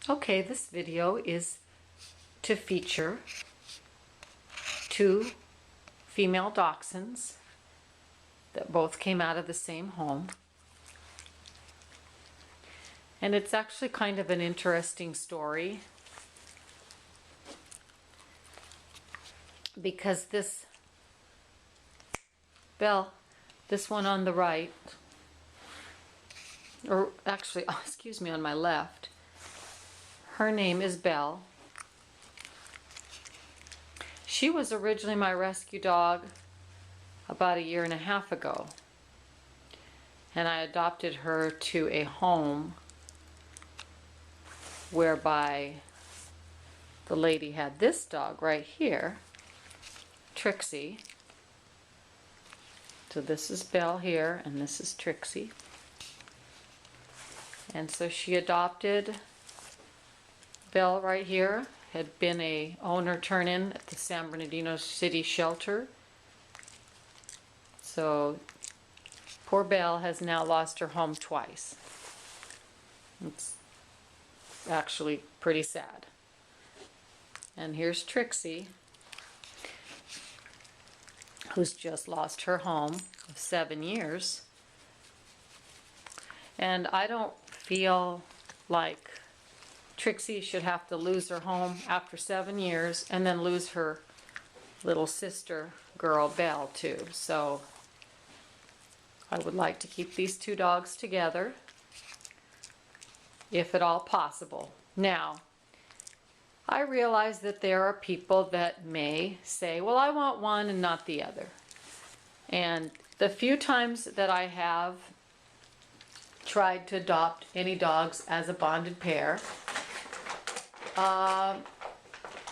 Okay, this video is to feature two female dachshunds that both came out of the same home. And it's actually kind of an interesting story because this Belle, this one on the right, or actually, excuse me, on my left, her name is Belle. She was originally my rescue dog about 1.5 years ago. And I adopted her to a home whereby the lady had this dog right here, Trixie. So this is Belle here, and this is Trixie. And so she adopted Belle right here, had been a owner turn-in at the San Bernardino City shelter. So poor Belle has now lost her home twice. It's actually pretty sad. And here's Trixie, who's just lost her home of 7 years. And I don't feel like Trixie should have to lose her home after 7 years and then lose her little sister girl Belle too. So I would like to keep these two dogs together if at all possible. Now, I realize that there are people that may say, well, I want one and not the other. And the few times that I have tried to adopt any dogs as a bonded pair,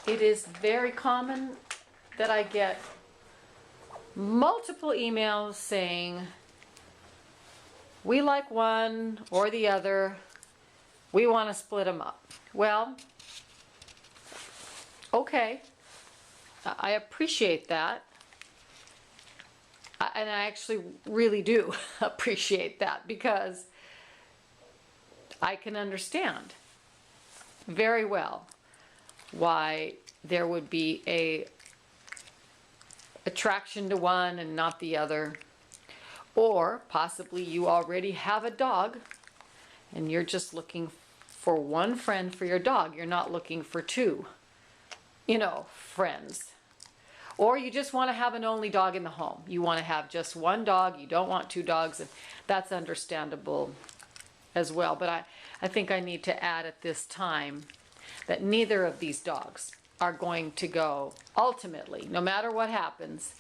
it is very common that I get multiple emails saying, we like one or the other, we want to split them up. Well, okay, I appreciate that. And I actually really do appreciate that, because I can understand very well why there would be a attraction to one and not the other. Or possibly you already have a dog and you're just looking for one friend for your dog. You're not looking for two, friends. Or you just want to have an only dog in the home. You want to have just one dog. You don't want two dogs, and that's understandable as well. But I think I need to add at this time that neither of these dogs are going to go, ultimately, no matter what happens,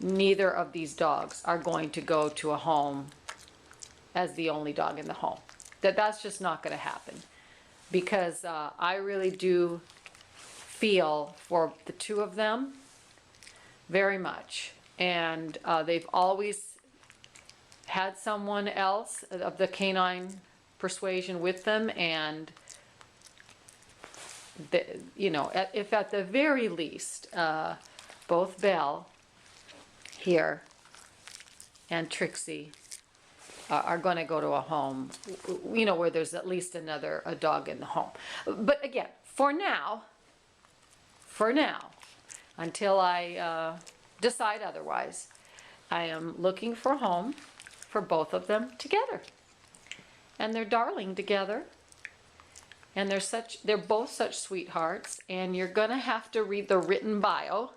neither of these dogs are going to go to a home as the only dog in the home. That's just not going to happen, because I really do feel for the two of them very much. And they've always had someone else of the canine persuasion with them, and if at the very least both Belle here and Trixie are going to go to a home where there's at least a dog in the home. But again, for now, until I decide otherwise, I am looking for a home for both of them together. And they're darling together. And they're both such sweethearts. And you're going to have to read the written bio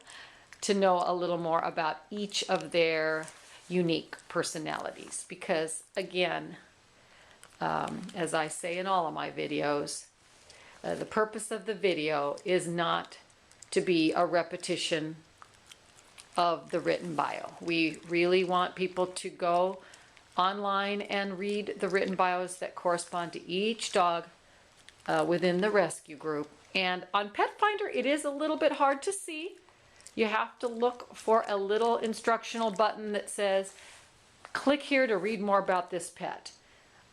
to know a little more about each of their unique personalities. Because again, as I say in all of my videos, the purpose of the video is not to be a repetition of the written bio. We really want people to go online and read the written bios that correspond to each dog within the rescue group. And on Pet Finder, it is a little bit hard to see. You have to look for a little instructional button that says, click here to read more about this pet.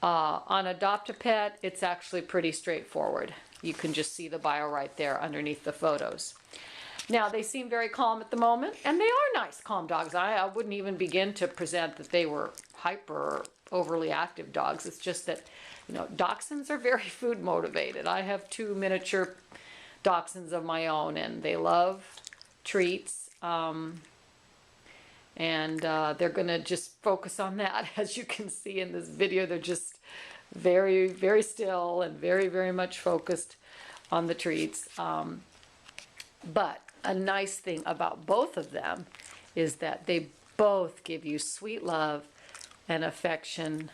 On Adopt a Pet, it's actually pretty straightforward. You can just see the bio right there underneath the photos. Now, they seem very calm at the moment, and they are nice, calm dogs. I wouldn't even begin to present that they were hyper or overly active dogs. It's just that You know, dachshunds are very food motivated. I have 2 miniature dachshunds of my own, and they love treats. They're gonna just focus on that. As you can see in this video, they're just very, very still and very, very much focused on the treats. But a nice thing about both of them is that they both give you sweet love and affection,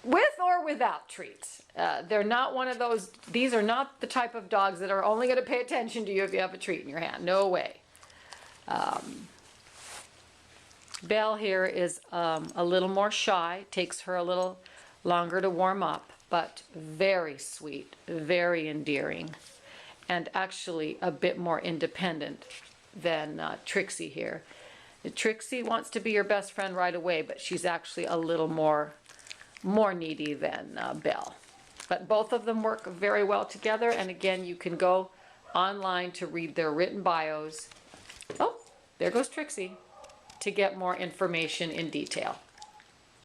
with or without treats. They're not one of those, these are not the type of dogs that are only going to pay attention to you if you have a treat in your hand. No way. Belle here is a little more shy. Takes her a little longer to warm up, but very sweet, very endearing, and actually a bit more independent than Trixie here. Trixie wants to be your best friend right away, but she's actually a little more needy than Belle. But both of them work very well together, and again, you can go online to read their written bios. Oh, there goes Trixie, to get more information in detail.